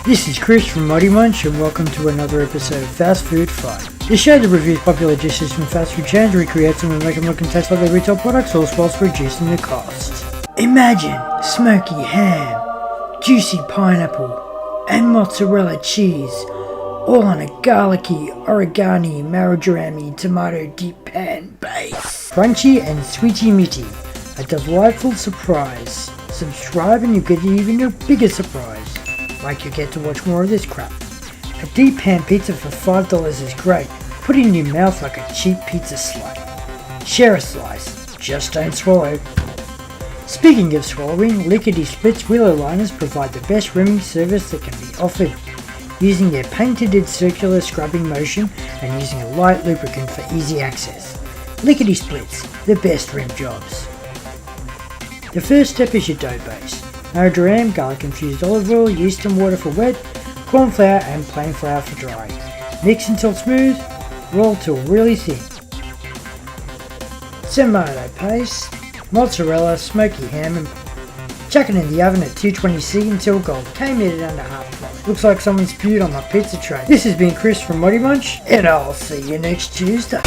This is Chris from ModeMunch and welcome to another episode of Fast Food Fun. This show that reviews popular dishes from fast food chains, recreates them and make them look and taste like their retail products, all whilst reducing the cost. Imagine smoky ham, juicy pineapple and mozzarella cheese, all on a garlicky, oreganoei, marajoammi tomato deep pan base. Crunchy and sweety meaty, a delightful surprise. Subscribe and you get even a bigger surprise. Like you get to watch more of this crap. A deep pan pizza for $5 is great. Put it in your mouth like a cheap pizza slut. Share a slice, just don't swallow. Speaking of swallowing, Lickidy Spitz willow liners provide the best rimming service that can be offered, using their patented circular scrubbing motion and using a light lubricant for easy access. Lickedy Spitz, the best rim jobs. The first step is your dough base. Marajoram Garlic infused olive oil, yeast and water for wet, corn flour and plain flour for dry. Mix until smooth, roll till really thin. Tomato paste, mozzarella, smoky ham and chuck it in the oven at 220°C until golden. Came in at under half plate. Looks like someone spewed on my pizza tray. This has been Chris from ModeMunch and I'll see you next Tuesday.